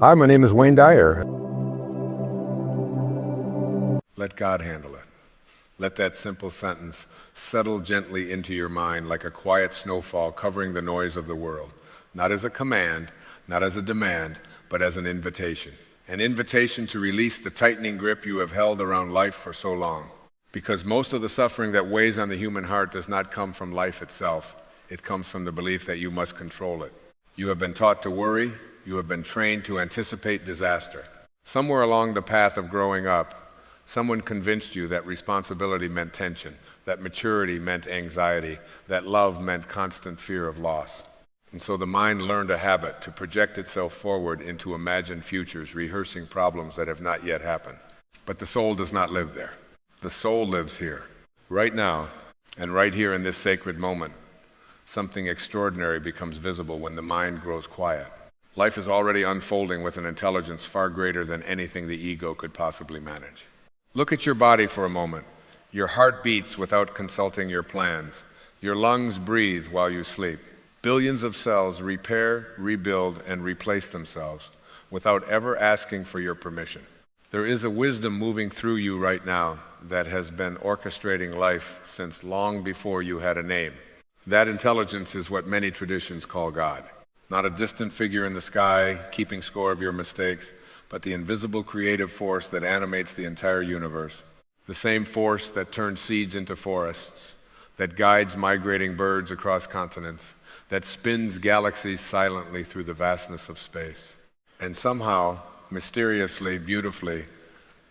Hi, my name is Wayne Dyer. Let God handle it. Let that simple sentence settle gently into your mind like a quiet snowfall covering the noise of the world, not as a command, not as a demand, but as an invitation. An invitation to release the tightening grip you have held around life for so long. Because most of the suffering that weighs on the human heart does not come from life itself. It comes from the belief that you must control it. You have been taught to worry. You have been trained to anticipate disaster. Somewhere along the path of growing up, someone convinced you that responsibility meant tension, that maturity meant anxiety, that love meant constant fear of loss. And so the mind learned a habit to project itself forward into imagined futures, rehearsing problems that have not yet happened. But the soul does not live there. The soul lives here, right now, and right here in this sacred moment. Something extraordinary becomes visible when the mind grows quiet. Life is already unfolding with an intelligence far greater than anything the ego could possibly manage. Look at your body for a moment. Your heart beats without consulting your plans. Your lungs breathe while you sleep. Billions of cells repair, rebuild, and replace themselves without ever asking for your permission. There is a wisdom moving through you right now that has been orchestrating life since long before you had a name. That intelligence is what many traditions call God. Not a distant figure in the sky keeping score of your mistakes, but the invisible creative force that animates the entire universe. The same force that turns seeds into forests, that guides migrating birds across continents, that spins galaxies silently through the vastness of space. And somehow, mysteriously, beautifully,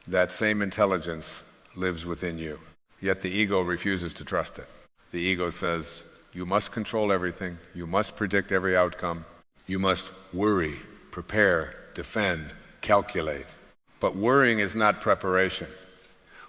that same intelligence lives within you. Yet the ego refuses to trust it. The ego says, you must control everything, you must predict every outcome, you must worry, prepare, defend, calculate. But worrying is not preparation.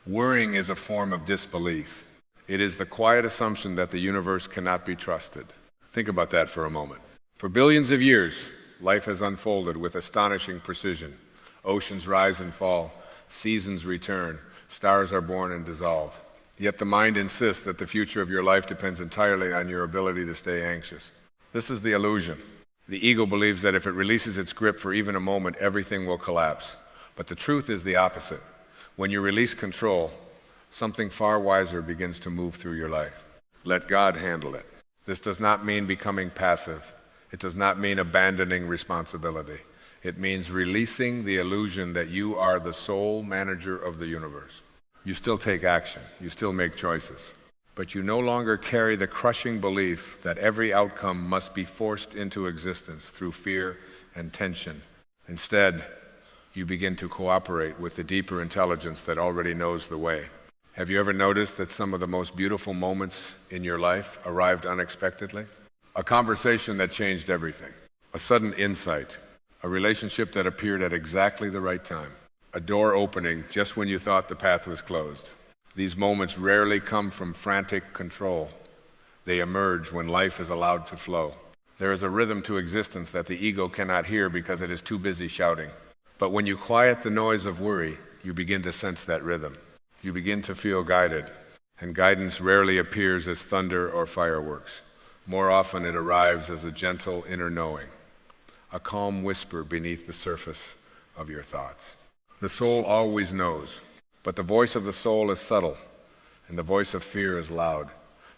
Worrying is a form of disbelief. It is the quiet assumption that the universe cannot be trusted. Think about that for a moment. For billions of years, life has unfolded with astonishing precision. Oceans rise and fall, seasons return, stars are born and dissolve. Yet the mind insists that the future of your life depends entirely on your ability to stay anxious. This is the illusion. The ego believes that if it releases its grip for even a moment, everything will collapse. But the truth is the opposite. When you release control, something far wiser begins to move through your life. Let God handle it. This does not mean becoming passive. It does not mean abandoning responsibility. It means releasing the illusion that you are the sole manager of the universe. You still take action. You still make choices. But you no longer carry the crushing belief that every outcome must be forced into existence through fear and tension. Instead, you begin to cooperate with the deeper intelligence that already knows the way. Have you ever noticed that some of the most beautiful moments in your life arrived unexpectedly? A conversation that changed everything, a sudden insight, a relationship that appeared at exactly the right time, a door opening just when you thought the path was closed. These moments rarely come from frantic control. They emerge when life is allowed to flow. There is a rhythm to existence that the ego cannot hear because it is too busy shouting. But when you quiet the noise of worry, you begin to sense that rhythm. You begin to feel guided, and guidance rarely appears as thunder or fireworks. More often it arrives as a gentle inner knowing, a calm whisper beneath the surface of your thoughts. The soul always knows, but the voice of the soul is subtle, and the voice of fear is loud.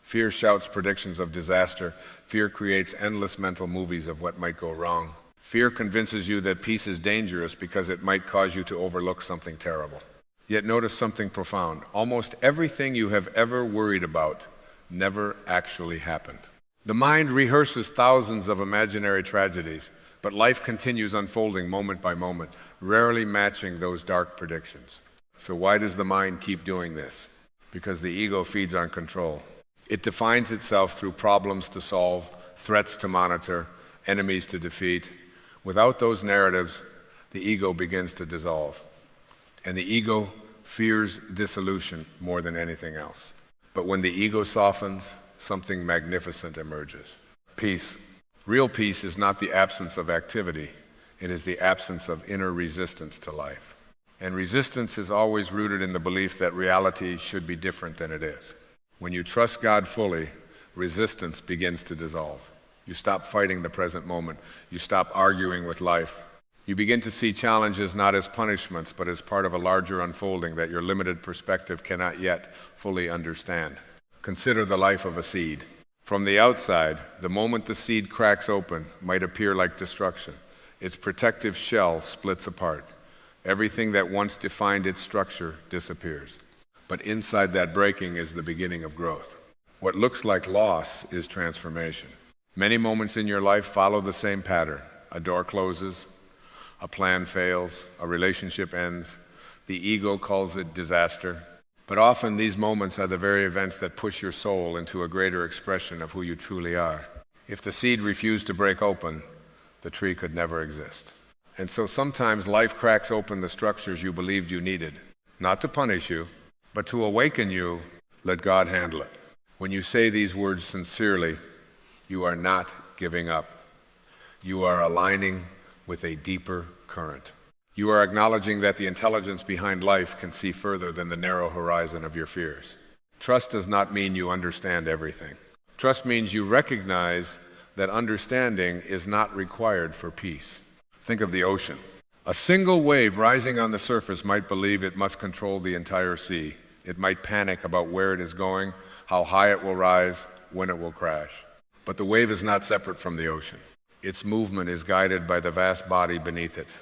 Fear shouts predictions of disaster. Fear creates endless mental movies of what might go wrong. Fear convinces you that peace is dangerous because it might cause you to overlook something terrible. Yet notice something profound. Almost everything you have ever worried about never actually happened. The mind rehearses thousands of imaginary tragedies, but life continues unfolding moment by moment, rarely matching those dark predictions. So why does the mind keep doing this? Because the ego feeds on control. It defines itself through problems to solve, threats to monitor, enemies to defeat. Without those narratives, the ego begins to dissolve. And the ego fears dissolution more than anything else. But when the ego softens, something magnificent emerges. Peace. Real peace is not the absence of activity. It is the absence of inner resistance to life. And resistance is always rooted in the belief that reality should be different than it is. When you trust God fully, resistance begins to dissolve. You stop fighting the present moment. You stop arguing with life. You begin to see challenges not as punishments, but as part of a larger unfolding that your limited perspective cannot yet fully understand. Consider the life of a seed. From the outside, the moment the seed cracks open might appear like destruction. Its protective shell splits apart. Everything that once defined its structure disappears. But inside that breaking is the beginning of growth. What looks like loss is transformation. Many moments in your life follow the same pattern. A door closes, a plan fails, a relationship ends. The ego calls it disaster. But often these moments are the very events that push your soul into a greater expression of who you truly are. If the seed refused to break open, the tree could never exist. And so sometimes life cracks open the structures you believed you needed, not to punish you, but to awaken you. Let God handle it. When you say these words sincerely, you are not giving up. You are aligning with a deeper current. You are acknowledging that the intelligence behind life can see further than the narrow horizon of your fears. Trust does not mean you understand everything. Trust means you recognize that understanding is not required for peace. Think of the ocean. A single wave rising on the surface might believe it must control the entire sea. It might panic about where it is going, how high it will rise, when it will crash. But the wave is not separate from the ocean. Its movement is guided by the vast body beneath it.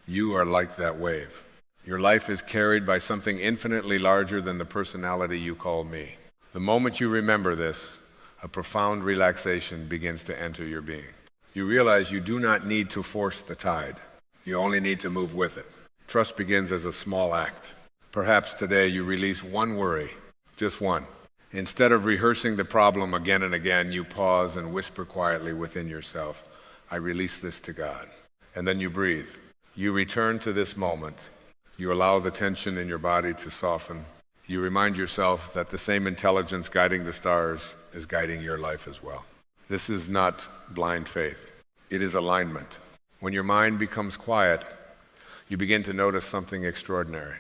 You are like that wave. Your life is carried by something infinitely larger than the personality you call me. The moment you remember this, a profound relaxation begins to enter your being. You realize you do not need to force the tide. You only need to move with it. Trust begins as a small act. Perhaps today you release one worry, just one. Instead of rehearsing the problem again and again, you pause and whisper quietly within yourself, I release this to God. And then you breathe. You return to this moment. You allow the tension in your body to soften. You remind yourself that the same intelligence guiding the stars is guiding your life as well. This is not blind faith. It is alignment. When your mind becomes quiet, you begin to notice something extraordinary.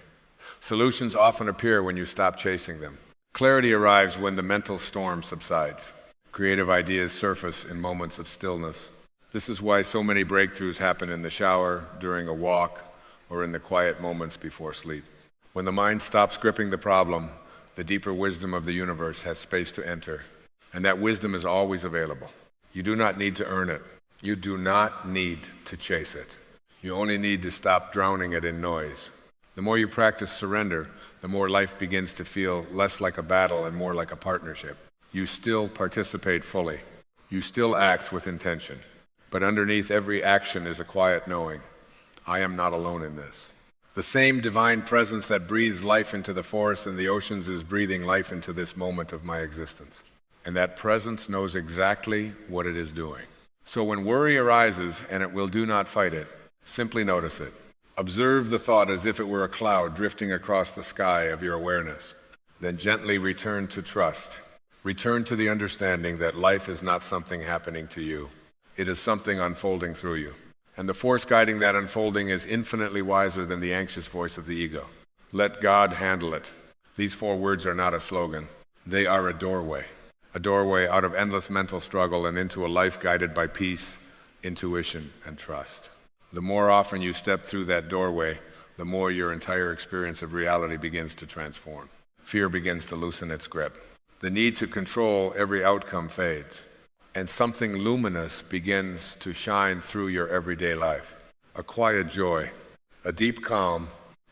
Solutions often appear when you stop chasing them. Clarity arrives when the mental storm subsides. Creative ideas surface in moments of stillness. This is why so many breakthroughs happen in the shower, during a walk, or in the quiet moments before sleep. When the mind stops gripping the problem, the deeper wisdom of the universe has space to enter, and that wisdom is always available. You do not need to earn it. You do not need to chase it. You only need to stop drowning it in noise. The more you practice surrender, the more life begins to feel less like a battle and more like a partnership. You still participate fully. You still act with intention. But underneath every action is a quiet knowing, I am not alone in this. The same divine presence that breathes life into the forests and the oceans is breathing life into this moment of my existence. And that presence knows exactly what it is doing. So when worry arises, and it will, do not fight it, simply notice it. Observe the thought as if it were a cloud drifting across the sky of your awareness. Then gently return to trust. Return to the understanding that life is not something happening to you. It is something unfolding through you. And the force guiding that unfolding is infinitely wiser than the anxious voice of the ego. Let God handle it. These 4 words are not a slogan. They are a doorway out of endless mental struggle and into a life guided by peace, intuition, and trust. The more often you step through that doorway, the more your entire experience of reality begins to transform. Fear begins to loosen its grip. The need to control every outcome fades. And something luminous begins to shine through your everyday life. A quiet joy, a deep calm,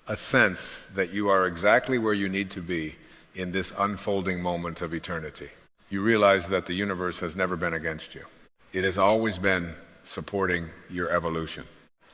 a sense that you are exactly where you need to be in this unfolding moment of eternity. You realize that the universe has never been against you. It has always been supporting your evolution.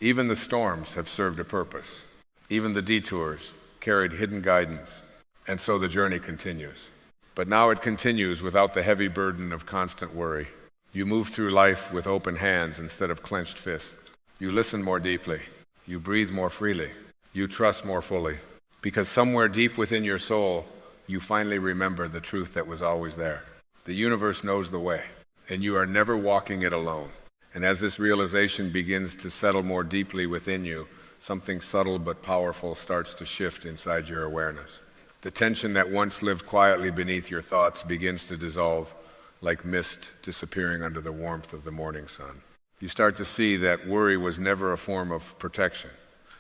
Even the storms have served a purpose. Even the detours carried hidden guidance. And so the journey continues. But now it continues without the heavy burden of constant worry. You move through life with open hands instead of clenched fists. You listen more deeply. You breathe more freely. You trust more fully. Because somewhere deep within your soul, you finally remember the truth that was always there. The universe knows the way, and you are never walking it alone. And as this realization begins to settle more deeply within you, something subtle but powerful starts to shift inside your awareness. The tension that once lived quietly beneath your thoughts begins to dissolve, like mist disappearing under the warmth of the morning sun. You start to see that worry was never a form of protection.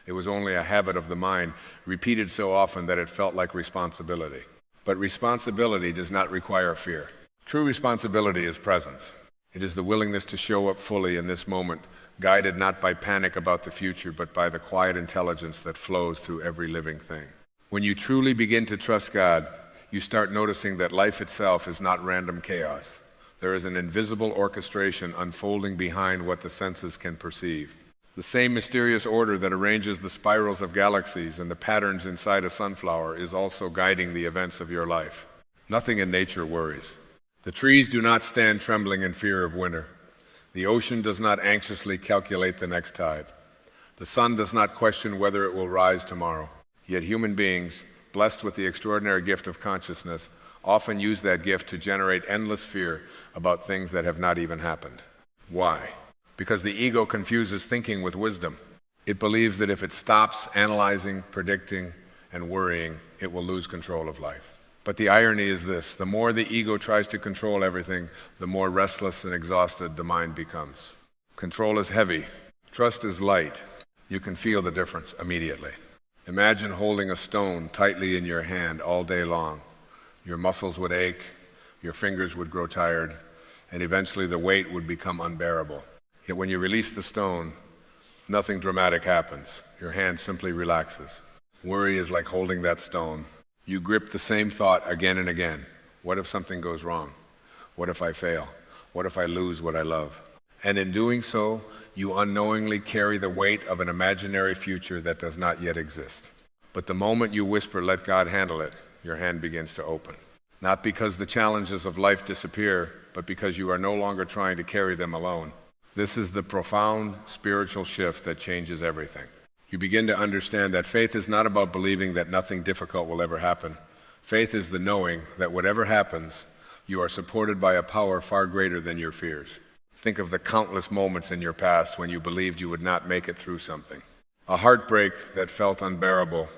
It was only a habit of the mind, repeated so often that it felt like responsibility. But responsibility does not require fear. True responsibility is presence. It is the willingness to show up fully in this moment, guided not by panic about the future, but by the quiet intelligence that flows through every living thing. When you truly begin to trust God, you start noticing that life itself is not random chaos. There is an invisible orchestration unfolding behind what the senses can perceive. The same mysterious order that arranges the spirals of galaxies and the patterns inside a sunflower is also guiding the events of your life. Nothing in nature worries. The trees do not stand trembling in fear of winter. The ocean does not anxiously calculate the next tide. The sun does not question whether it will rise tomorrow. Yet human beings, blessed with the extraordinary gift of consciousness, often use that gift to generate endless fear about things that have not even happened. Why? Because the ego confuses thinking with wisdom. It believes that if it stops analyzing, predicting, and worrying, it will lose control of life. But the irony is this: the more the ego tries to control everything, the more restless and exhausted the mind becomes. Control is heavy. Trust is light. You can feel the difference immediately. Imagine holding a stone tightly in your hand all day long. Your muscles would ache, your fingers would grow tired, and eventually the weight would become unbearable. Yet when you release the stone, nothing dramatic happens. Your hand simply relaxes. Worry is like holding that stone. You grip the same thought again and again. What if something goes wrong? What if I fail? What if I lose what I love? And in doing so, you unknowingly carry the weight of an imaginary future that does not yet exist. But the moment you whisper, "Let God handle it," your hand begins to open. Not because the challenges of life disappear, but because you are no longer trying to carry them alone. This is the profound spiritual shift that changes everything. You begin to understand that faith is not about believing that nothing difficult will ever happen. Faith is the knowing that whatever happens, you are supported by a power far greater than your fears. Think of the countless moments in your past when you believed you would not make it through something. A heartbreak that felt unbearable,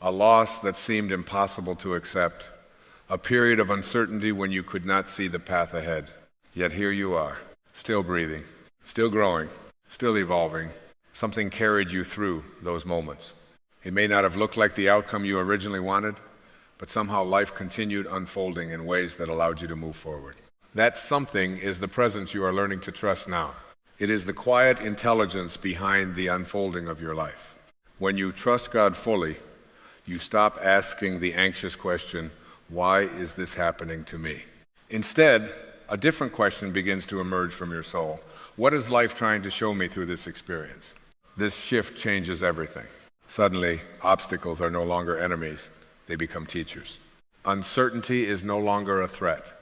a loss that seemed impossible to accept, a period of uncertainty when you could not see the path ahead. Yet here you are, still breathing, still growing, still evolving. Something carried you through those moments. It may not have looked like the outcome you originally wanted, but somehow life continued unfolding in ways that allowed you to move forward. That something is the presence you are learning to trust now. It is the quiet intelligence behind the unfolding of your life. When you trust God fully, you stop asking the anxious question, "Why is this happening to me?" Instead, a different question begins to emerge from your soul. What is life trying to show me through this experience? This shift changes everything. Suddenly, obstacles are no longer enemies. They become teachers. Uncertainty is no longer a threat.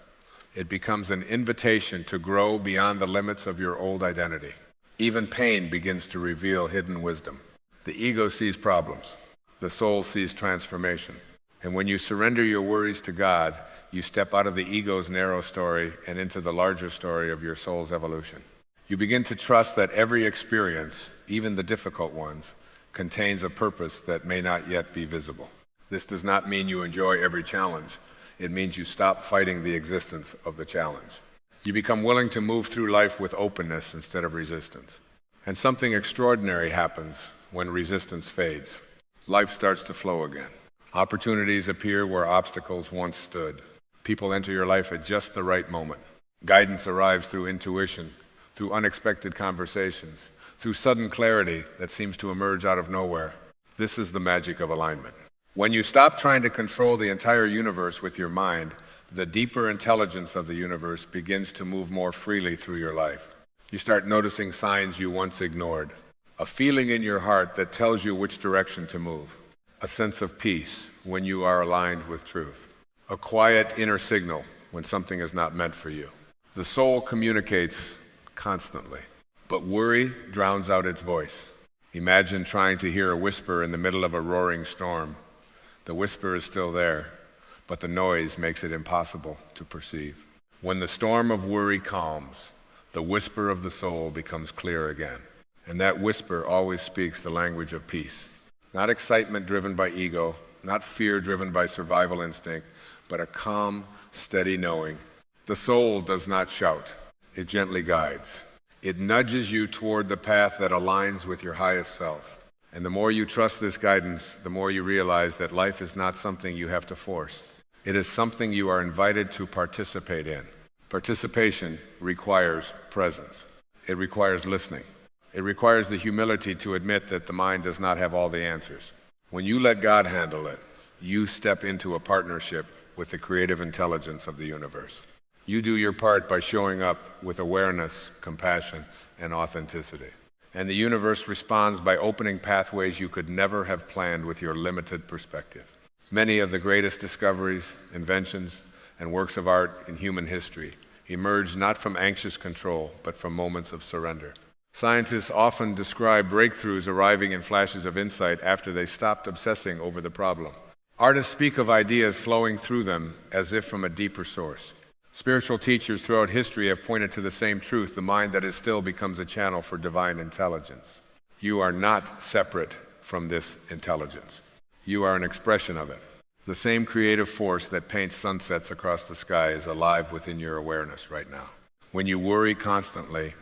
It becomes an invitation to grow beyond the limits of your old identity. Even pain begins to reveal hidden wisdom. The ego sees problems. The soul sees transformation. And when you surrender your worries to God, you step out of the ego's narrow story and into the larger story of your soul's evolution. You begin to trust that every experience, even the difficult ones, contains a purpose that may not yet be visible. This does not mean you enjoy every challenge. It means you stop fighting the existence of the challenge. You become willing to move through life with openness instead of resistance. And something extraordinary happens when resistance fades. Life starts to flow again. Opportunities appear where obstacles once stood. People enter your life at just the right moment. Guidance arrives through intuition, through unexpected conversations, through sudden clarity that seems to emerge out of nowhere. This is the magic of alignment. When you stop trying to control the entire universe with your mind, the deeper intelligence of the universe begins to move more freely through your life. You start noticing signs you once ignored. A feeling in your heart that tells you which direction to move. A sense of peace when you are aligned with truth. A quiet inner signal when something is not meant for you. The soul communicates constantly, but worry drowns out its voice. Imagine trying to hear a whisper in the middle of a roaring storm. The whisper is still there, but the noise makes it impossible to perceive. When the storm of worry calms, the whisper of the soul becomes clear again. And that whisper always speaks the language of peace. Not excitement driven by ego, not fear driven by survival instinct, but a calm, steady knowing. The soul does not shout. It gently guides. It nudges you toward the path that aligns with your highest self. And the more you trust this guidance, the more you realize that life is not something you have to force. It is something you are invited to participate in. Participation requires presence. It requires listening. It requires the humility to admit that the mind does not have all the answers. When you let God handle it, you step into a partnership with the creative intelligence of the universe. You do your part by showing up with awareness, compassion, and authenticity. And the universe responds by opening pathways you could never have planned with your limited perspective. Many of the greatest discoveries, inventions, and works of art in human history emerged not from anxious control, but from moments of surrender. Scientists often describe breakthroughs arriving in flashes of insight after they stopped obsessing over the problem. Artists speak of ideas flowing through them as if from a deeper source. Spiritual teachers throughout history have pointed to the same truth: the mind that is still becomes a channel for divine intelligence. You are not separate from this intelligence. You are an expression of it. The same creative force that paints sunsets across the sky is alive within your awareness right now. When you worry constantly,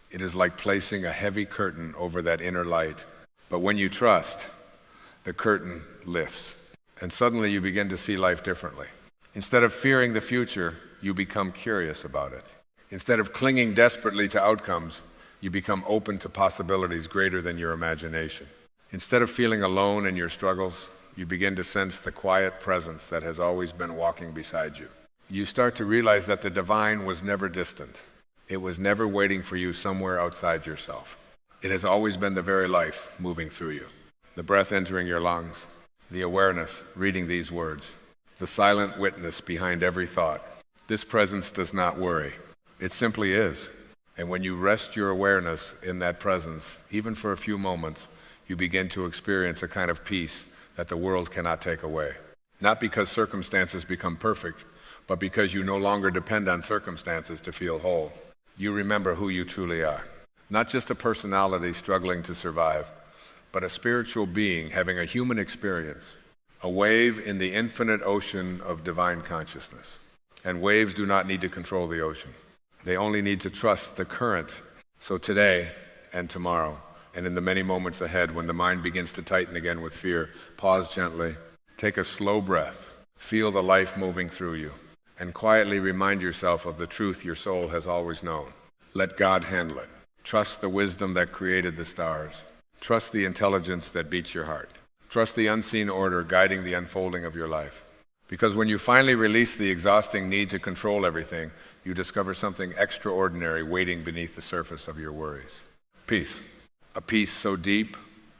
it is like placing a heavy curtain over that inner light. But when you trust, the curtain lifts, and suddenly you begin to see life differently. Instead of fearing the future, you become curious about it. Instead of clinging desperately to outcomes, you become open to possibilities greater than your imagination. Instead of feeling alone in your struggles, you begin to sense the quiet presence that has always been walking beside you. You start to realize that the divine was never distant. It was never waiting for you somewhere outside yourself. It has always been the very life moving through you. The breath entering your lungs, the awareness reading these words, the silent witness behind every thought. This presence does not worry. It simply is. And when you rest your awareness in that presence, even for a few moments, you begin to experience a kind of peace that the world cannot take away. Not because circumstances become perfect, but because you no longer depend on circumstances to feel whole. You remember who you truly are. Not just a personality struggling to survive, but a spiritual being having a human experience, a wave in the infinite ocean of divine consciousness. And waves do not need to control the ocean. They only need to trust the current. So today and tomorrow, and in the many moments ahead when the mind begins to tighten again with fear, pause gently, take a slow breath, feel the life moving through you, and quietly remind yourself of the truth your soul has always known. Let God handle it. Trust the wisdom that created the stars. Trust the intelligence that beats your heart. Trust the unseen order guiding the unfolding of your life. Because when you finally release the exhausting need to control everything, you discover something extraordinary waiting beneath the surface of your worries. Peace. A peace so deep,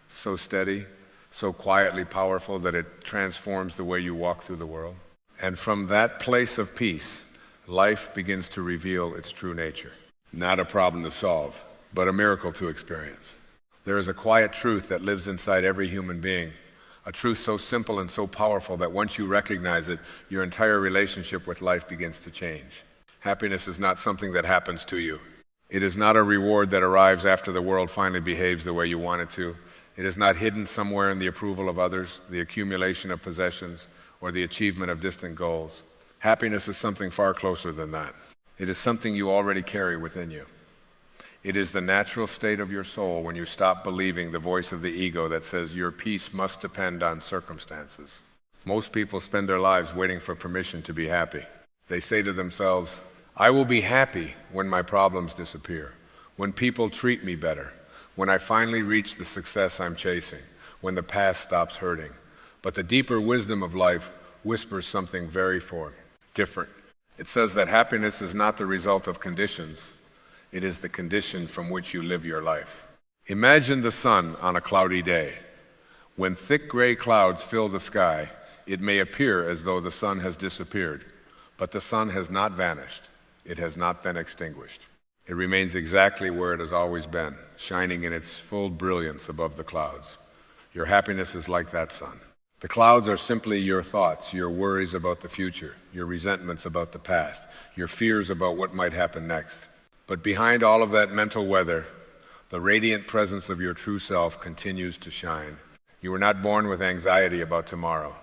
so steady, so quietly powerful that it transforms the way you walk through the world. And from that place of peace, life begins to reveal its true nature. Not a problem to solve, but a miracle to experience. There is a quiet truth that lives inside every human being. A truth so simple and so powerful that once you recognize it, your entire relationship with life begins to change. Happiness is not something that happens to you. It is not a reward that arrives after the world finally behaves the way you want it to. It is not hidden somewhere in the approval of others, the accumulation of possessions, or the achievement of distant goals. Happiness is something far closer than that. It is something you already carry within you. It is the natural state of your soul when you stop believing the voice of the ego that says your peace must depend on circumstances. Most people spend their lives waiting for permission to be happy. They say to themselves, I will be happy when my problems disappear, when people treat me better, when I finally reach the success I'm chasing, when the past stops hurting. But the deeper wisdom of life whispers something very different. It says that happiness is not the result of conditions. It is the condition from which you live your life. Imagine the sun on a cloudy day. When thick gray clouds fill the sky, it may appear as though the sun has disappeared, but the sun has not vanished. It has not been extinguished. It remains exactly where it has always been, shining in its full brilliance above the clouds. Your happiness is like that sun. The clouds are simply your thoughts, your worries about the future, your resentments about the past, your fears about what might happen next. But behind all of that mental weather, the radiant presence of your true self continues to shine. You were not born with anxiety about tomorrow.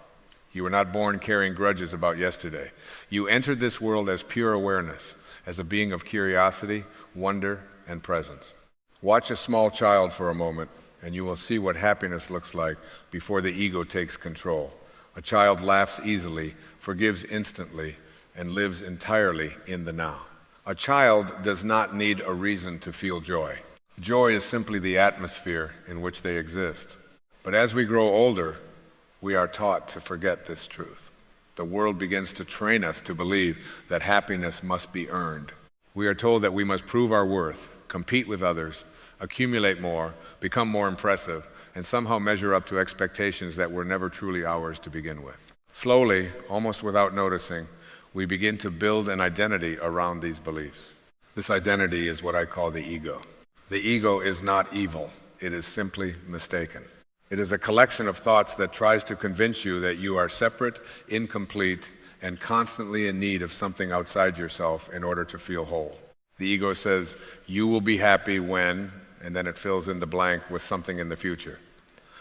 You were not born carrying grudges about yesterday. You entered this world as pure awareness, as a being of curiosity, wonder, and presence. Watch a small child for a moment, and you will see what happiness looks like before the ego takes control. A child laughs easily, forgives instantly, and lives entirely in the now. A child does not need a reason to feel joy. Joy is simply the atmosphere in which they exist. But as we grow older, we are taught to forget this truth. The world begins to train us to believe that happiness must be earned. We are told that we must prove our worth, compete with others, accumulate more, become more impressive, and somehow measure up to expectations that were never truly ours to begin with. Slowly, almost without noticing, we begin to build an identity around these beliefs. This identity is what I call the ego. The ego is not evil. It is simply mistaken. It is a collection of thoughts that tries to convince you that you are separate, incomplete, and constantly in need of something outside yourself in order to feel whole. The ego says, you will be happy when, and then it fills in the blank with something in the future.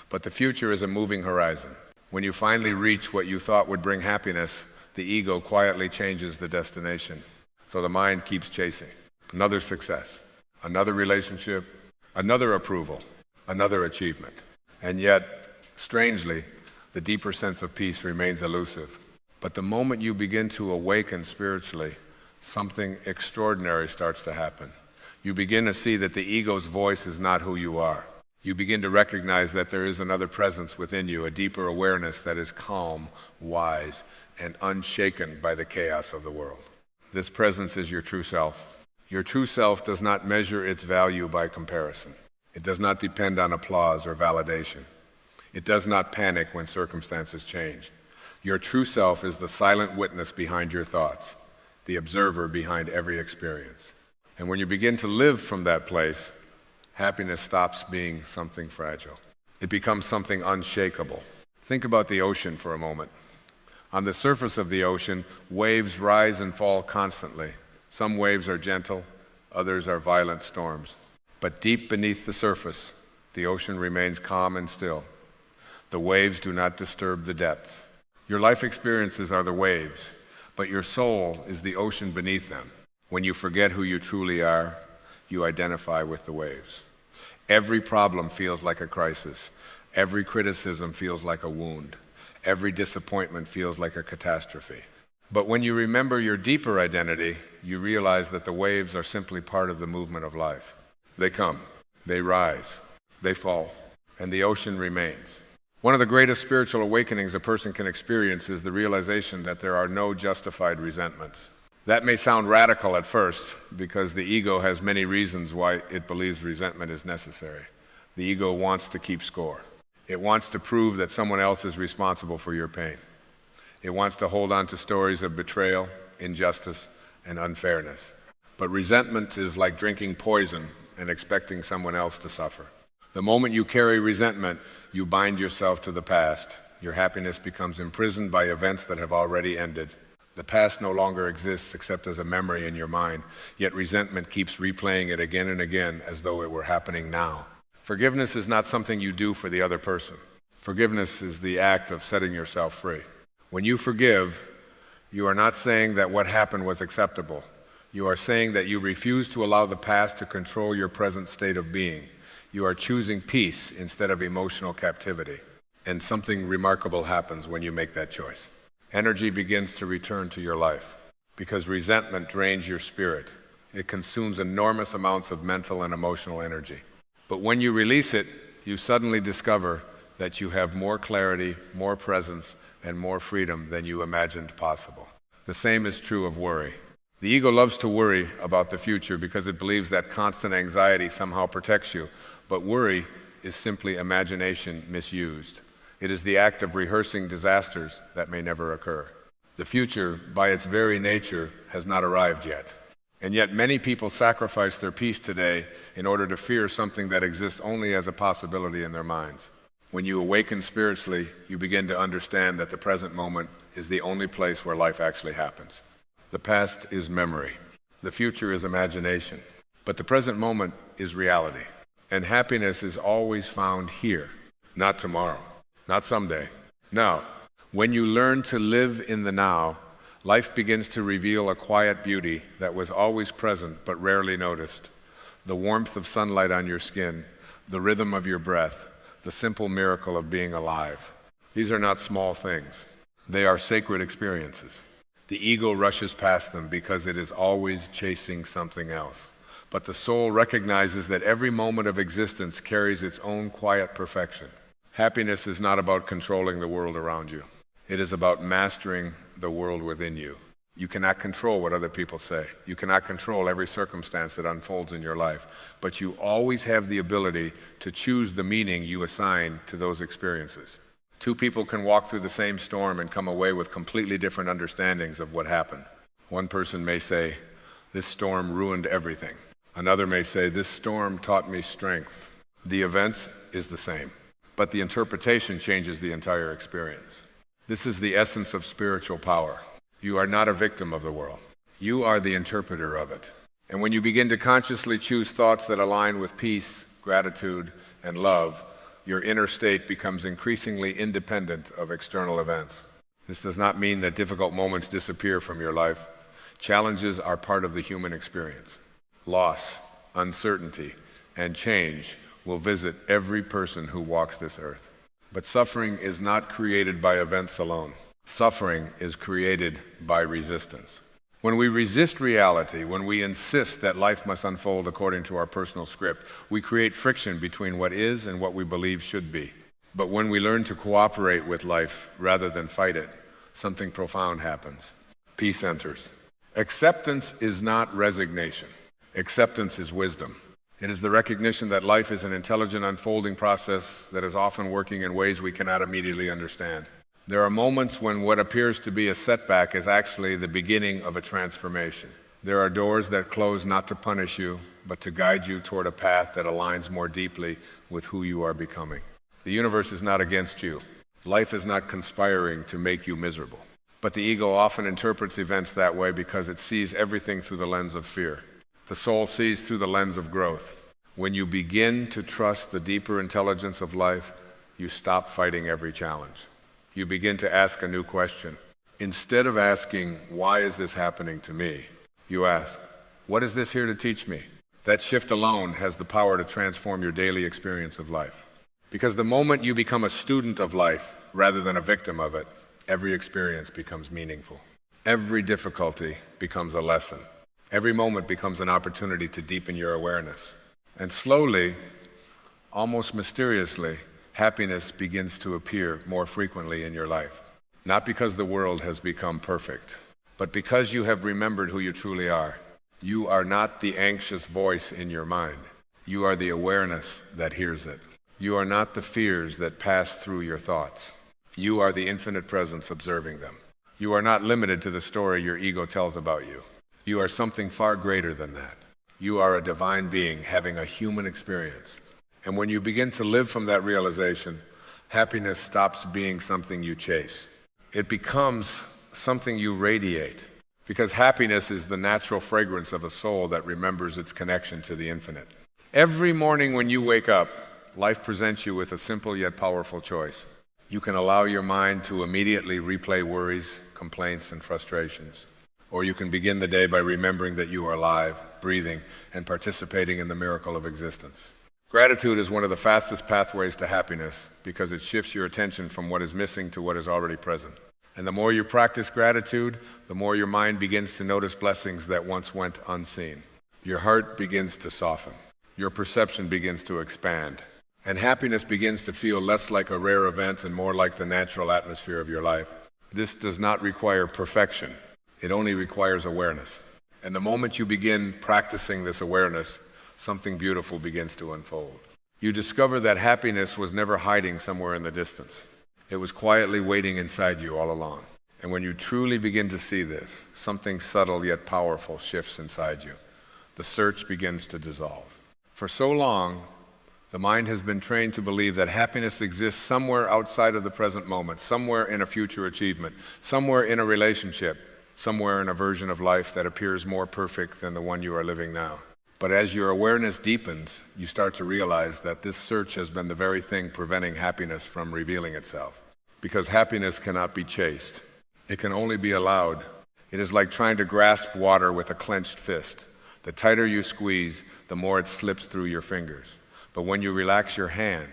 But the future is a moving horizon. When you finally reach what you thought would bring happiness, the ego quietly changes the destination. So the mind keeps chasing. Another success, another relationship, another approval, another achievement. And yet, strangely, the deeper sense of peace remains elusive. But the moment you begin to awaken spiritually, something extraordinary starts to happen. You begin to see that the ego's voice is not who you are. You begin to recognize that there is another presence within you, a deeper awareness that is calm, wise, and unshaken by the chaos of the world. This presence is your true self. Your true self does not measure its value by comparison. It does not depend on applause or validation. It does not panic when circumstances change. Your true self is the silent witness behind your thoughts, the observer behind every experience. And when you begin to live from that place, happiness stops being something fragile. It becomes something unshakable. Think about the ocean for a moment. On the surface of the ocean, waves rise and fall constantly. Some waves are gentle, others are violent storms. But deep beneath the surface, the ocean remains calm and still. The waves do not disturb the depths. Your life experiences are the waves, but your soul is the ocean beneath them. When you forget who you truly are, you identify with the waves. Every problem feels like a crisis. Every criticism feels like a wound. Every disappointment feels like a catastrophe. But when you remember your deeper identity, you realize that the waves are simply part of the movement of life. They come, they rise, they fall, and the ocean remains. One of the greatest spiritual awakenings a person can experience is the realization that there are no justified resentments. That may sound radical at first, because the ego has many reasons why it believes resentment is necessary. The ego wants to keep score. It wants to prove that someone else is responsible for your pain. It wants to hold on to stories of betrayal, injustice, and unfairness. But resentment is like drinking poison and expecting someone else to suffer. The moment you carry resentment, you bind yourself to the past. Your happiness becomes imprisoned by events that have already ended. The past no longer exists except as a memory in your mind, yet resentment keeps replaying it again and again as though it were happening now. Forgiveness is not something you do for the other person. Forgiveness is the act of setting yourself free. When you forgive, you are not saying that what happened was acceptable. You are saying that you refuse to allow the past to control your present state of being. You are choosing peace instead of emotional captivity. And something remarkable happens when you make that choice. Energy begins to return to your life because resentment drains your spirit. It consumes enormous amounts of mental and emotional energy. But when you release it, you suddenly discover that you have more clarity, more presence, and more freedom than you imagined possible. The same is true of worry. The ego loves to worry about the future because it believes that constant anxiety somehow protects you. But worry is simply imagination misused. It is the act of rehearsing disasters that may never occur. The future, by its very nature, has not arrived yet. And yet many people sacrifice their peace today in order to fear something that exists only as a possibility in their minds. When you awaken spiritually, you begin to understand that the present moment is the only place where life actually happens. The past is memory. The future is imagination. But the present moment is reality. And happiness is always found here, not tomorrow, not someday. Now, when you learn to live in the now, life begins to reveal a quiet beauty that was always present but rarely noticed. the warmth of sunlight on your skin, the rhythm of your breath, the simple miracle of being alive. These are not small things. They are sacred experiences. The ego rushes past them because it is always chasing something else. But the soul recognizes that every moment of existence carries its own quiet perfection. Happiness is not about controlling the world around you. It is about mastering the world within you. You cannot control what other people say. You cannot control every circumstance that unfolds in your life. But you always have the ability to choose the meaning you assign to those experiences. Two people can walk through the same storm and come away with completely different understandings of what happened. One person may say, "This storm ruined everything." Another may say, "This storm taught me strength." The event is the same, but the interpretation changes the entire experience. This is the essence of spiritual power. You are not a victim of the world. You are the interpreter of it. And when you begin to consciously choose thoughts that align with peace, gratitude, and love, your inner state becomes increasingly independent of external events. This does not mean that difficult moments disappear from your life. Challenges are part of the human experience. Loss, uncertainty, and change will visit every person who walks this earth. But suffering is not created by events alone. Suffering is created by resistance. When we resist reality, when we insist that life must unfold according to our personal script, we create friction between what is and what we believe should be. But when we learn to cooperate with life rather than fight it, something profound happens. Peace enters. Acceptance is not resignation. Acceptance is wisdom. It is the recognition that life is an intelligent unfolding process that is often working in ways we cannot immediately understand. There are moments when what appears to be a setback is actually the beginning of a transformation. There are doors that close not to punish you, but to guide you toward a path that aligns more deeply with who you are becoming. The universe is not against you. Life is not conspiring to make you miserable. But the ego often interprets events that way because it sees everything through the lens of fear. The soul sees through the lens of growth. When you begin to trust the deeper intelligence of life, you stop fighting every challenge. You begin to ask a new question. Instead of asking, "Why is this happening to me?" you ask, "What is this here to teach me?" That shift alone has the power to transform your daily experience of life. Because the moment you become a student of life rather than a victim of it, every experience becomes meaningful. Every difficulty becomes a lesson. Every moment becomes an opportunity to deepen your awareness. And slowly, almost mysteriously, happiness begins to appear more frequently in your life. Not because the world has become perfect, but because you have remembered who you truly are. You are not the anxious voice in your mind. You are the awareness that hears it. You are not the fears that pass through your thoughts. You are the infinite presence observing them. You are not limited to the story your ego tells about you. You are something far greater than that. You are a divine being having a human experience. And when you begin to live from that realization, happiness stops being something you chase. It becomes something you radiate, because happiness is the natural fragrance of a soul that remembers its connection to the infinite. Every morning when you wake up, life presents you with a simple yet powerful choice. You can allow your mind to immediately replay worries, complaints, and frustrations. Or you can begin the day by remembering that you are alive, breathing, and participating in the miracle of existence. Gratitude is one of the fastest pathways to happiness because it shifts your attention from what is missing to what is already present. And the more you practice gratitude, the more your mind begins to notice blessings that once went unseen. Your heart begins to soften. Your perception begins to expand. And happiness begins to feel less like a rare event and more like the natural atmosphere of your life. This does not require perfection. It only requires awareness. And the moment you begin practicing this awareness, something beautiful begins to unfold. You discover that happiness was never hiding somewhere in the distance. It was quietly waiting inside you all along. And when you truly begin to see this, something subtle yet powerful shifts inside you. The search begins to dissolve. For so long, the mind has been trained to believe that happiness exists somewhere outside of the present moment, somewhere in a future achievement, somewhere in a relationship, somewhere in a version of life that appears more perfect than the one you are living now. But as your awareness deepens, you start to realize that this search has been the very thing preventing happiness from revealing itself. Because happiness cannot be chased. It can only be allowed. It is like trying to grasp water with a clenched fist. The tighter you squeeze, the more it slips through your fingers. But when you relax your hand,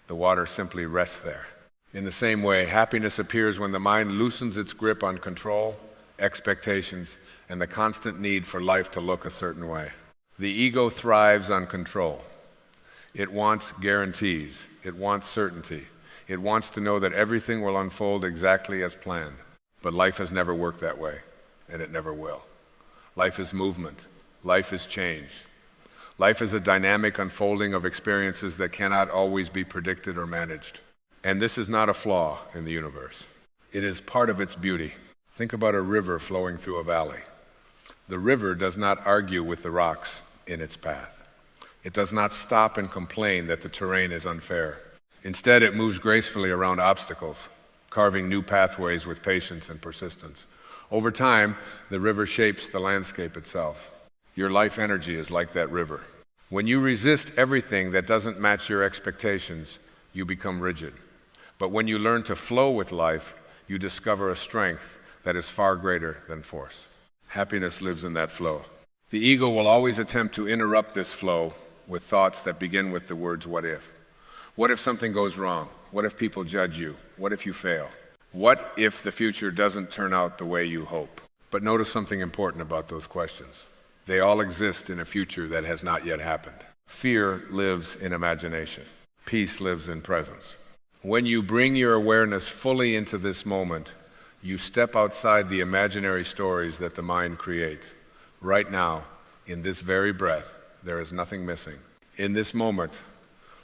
the water simply rests there. In the same way, happiness appears when the mind loosens its grip on control, expectations, and the constant need for life to look a certain way. The ego thrives on control. It wants guarantees. It wants certainty. It wants to know that everything will unfold exactly as planned. But life has never worked that way, and it never will. Life is movement. Life is change. Life is a dynamic unfolding of experiences that cannot always be predicted or managed. And this is not a flaw in the universe. It is part of its beauty. Think about a river flowing through a valley. The river does not argue with the rocks in its path. It does not stop and complain that the terrain is unfair. Instead, it moves gracefully around obstacles, carving new pathways with patience and persistence. Over time, the river shapes the landscape itself. Your life energy is like that river. When you resist everything that doesn't match your expectations, you become rigid. But when you learn to flow with life, you discover a strength that is far greater than force. Happiness lives in that flow. The ego will always attempt to interrupt this flow with thoughts that begin with the words, what if? What if something goes wrong? What if people judge you? What if you fail? What if the future doesn't turn out the way you hope? But notice something important about those questions. They all exist in a future that has not yet happened. Fear lives in imagination. Peace lives in presence. When you bring your awareness fully into this moment, you step outside the imaginary stories that the mind creates. Right now, in this very breath, there is nothing missing. In this moment,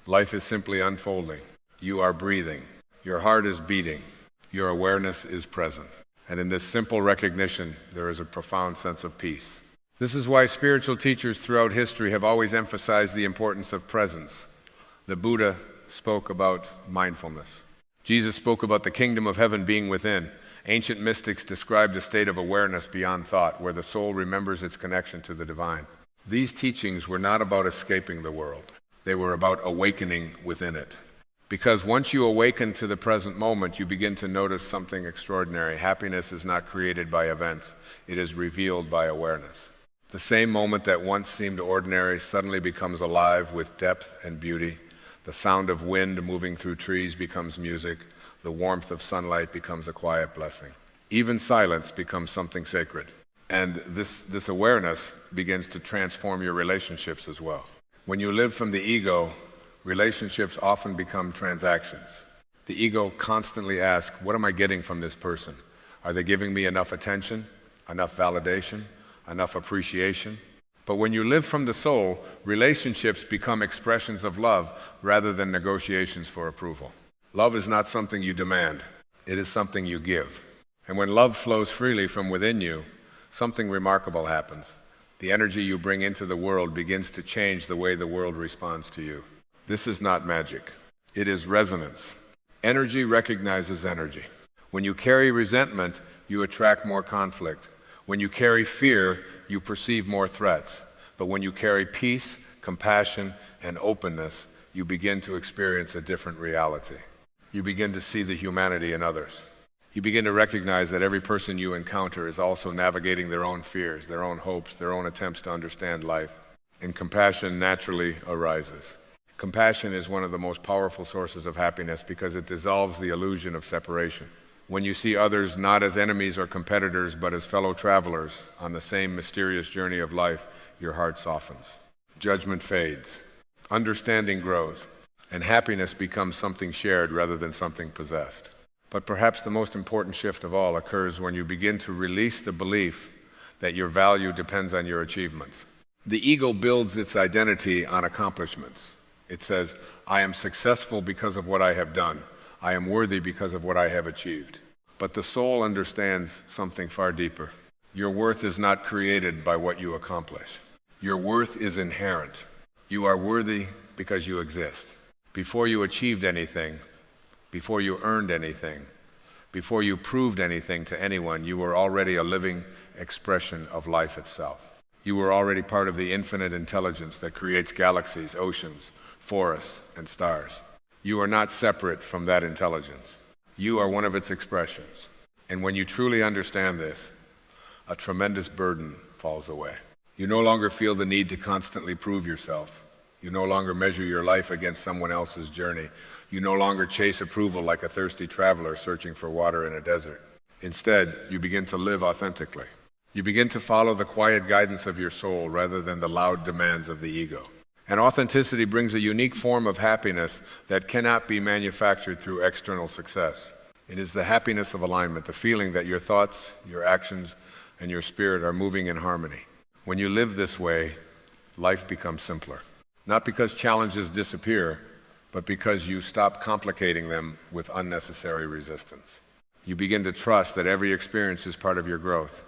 life is simply unfolding. You are breathing. Your heart is beating. Your awareness is present. And in this simple recognition, there is a profound sense of peace. This is why spiritual teachers throughout history have always emphasized the importance of presence. The Buddha spoke about mindfulness. Jesus spoke about the kingdom of heaven being within. Ancient mystics described a state of awareness beyond thought, where the soul remembers its connection to the divine. These teachings were not about escaping the world. They were about awakening within it. Because once you awaken to the present moment, you begin to notice something extraordinary. Happiness is not created by events. It is revealed by awareness. The same moment that once seemed ordinary suddenly becomes alive with depth and beauty. The sound of wind moving through trees becomes music. The warmth of sunlight becomes a quiet blessing. Even silence becomes something sacred. And this awareness begins to transform your relationships as well. When you live from the ego, relationships often become transactions. The ego constantly asks, what am I getting from this person? Are they giving me enough attention, enough validation, enough appreciation? But when you live from the soul, relationships become expressions of love rather than negotiations for approval. Love is not something you demand. It is something you give. And when love flows freely from within you, something remarkable happens. The energy you bring into the world begins to change the way the world responds to you. This is not magic. It is resonance. Energy recognizes energy. When you carry resentment, you attract more conflict. When you carry fear, you perceive more threats. But when you carry peace, compassion, and openness, you begin to experience a different reality. You begin to see the humanity in others. You begin to recognize that every person you encounter is also navigating their own fears, their own hopes, their own attempts to understand life. And compassion naturally arises. Compassion is one of the most powerful sources of happiness because it dissolves the illusion of separation. When you see others not as enemies or competitors, but as fellow travelers on the same mysterious journey of life, your heart softens. Judgment fades. Understanding grows. And happiness becomes something shared rather than something possessed. But perhaps the most important shift of all occurs when you begin to release the belief that your value depends on your achievements. The ego builds its identity on accomplishments. It says, I am successful because of what I have done. I am worthy because of what I have achieved. But the soul understands something far deeper. Your worth is not created by what you accomplish. Your worth is inherent. You are worthy because you exist. Before you achieved anything, before you earned anything, before you proved anything to anyone, you were already a living expression of life itself. You were already part of the infinite intelligence that creates galaxies, oceans, forests, and stars. You are not separate from that intelligence. You are one of its expressions. And when you truly understand this, a tremendous burden falls away. You no longer feel the need to constantly prove yourself. You no longer measure your life against someone else's journey. You no longer chase approval like a thirsty traveler searching for water in a desert. Instead, you begin to live authentically. You begin to follow the quiet guidance of your soul rather than the loud demands of the ego. And authenticity brings a unique form of happiness that cannot be manufactured through external success. It is the happiness of alignment, the feeling that your thoughts, your actions, and your spirit are moving in harmony. When you live this way, life becomes simpler. Not because challenges disappear, but because you stop complicating them with unnecessary resistance. You begin to trust that every experience is part of your growth.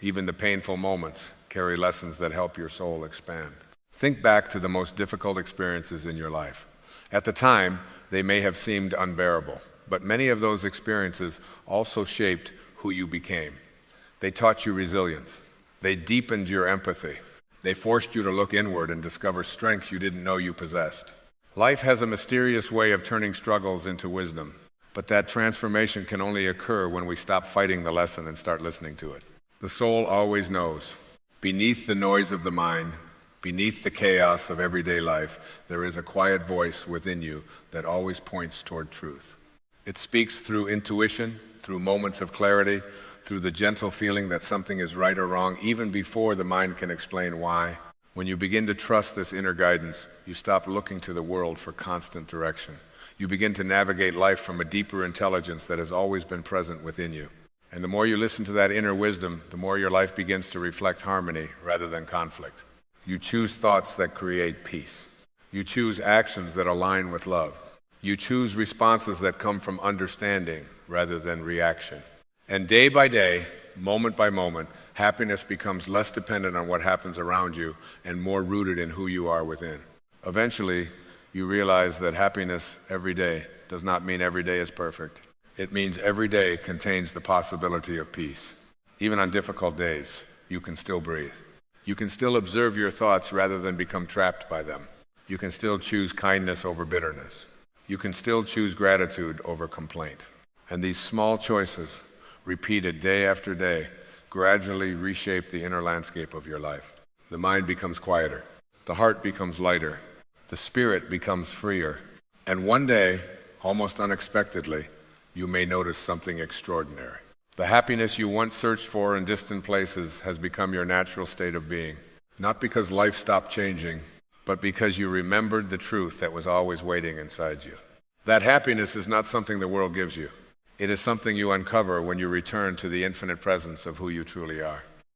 Even the painful moments carry lessons that help your soul expand. Think back to the most difficult experiences in your life. At the time, they may have seemed unbearable, but many of those experiences also shaped who you became. They taught you resilience. They deepened your empathy. They forced you to look inward and discover strengths you didn't know you possessed. Life has a mysterious way of turning struggles into wisdom, but that transformation can only occur when we stop fighting the lesson and start listening to it. The soul always knows. Beneath the noise of the mind, beneath the chaos of everyday life, there is a quiet voice within you that always points toward truth. It speaks through intuition, through moments of clarity, through the gentle feeling that something is right or wrong, even before the mind can explain why. When you begin to trust this inner guidance, you stop looking to the world for constant direction. You begin to navigate life from a deeper intelligence that has always been present within you. And the more you listen to that inner wisdom, the more your life begins to reflect harmony rather than conflict. You choose thoughts that create peace. You choose actions that align with love. You choose responses that come from understanding rather than reaction. And day by day, moment by moment, happiness becomes less dependent on what happens around you and more rooted in who you are within. Eventually, you realize that happiness every day does not mean every day is perfect. It means every day contains the possibility of peace. Even on difficult days, you can still breathe. You can still observe your thoughts rather than become trapped by them. You can still choose kindness over bitterness. You can still choose gratitude over complaint. And these small choices, repeated day after day, gradually reshape the inner landscape of your life. The mind becomes quieter. The heart becomes lighter. The spirit becomes freer. And one day, almost unexpectedly, you may notice something extraordinary. The happiness you once searched for in distant places has become your natural state of being. Not because life stopped changing, but because you remembered the truth that was always waiting inside you. That happiness is not something the world gives you. It is something you uncover when you return to the infinite presence of who you truly are.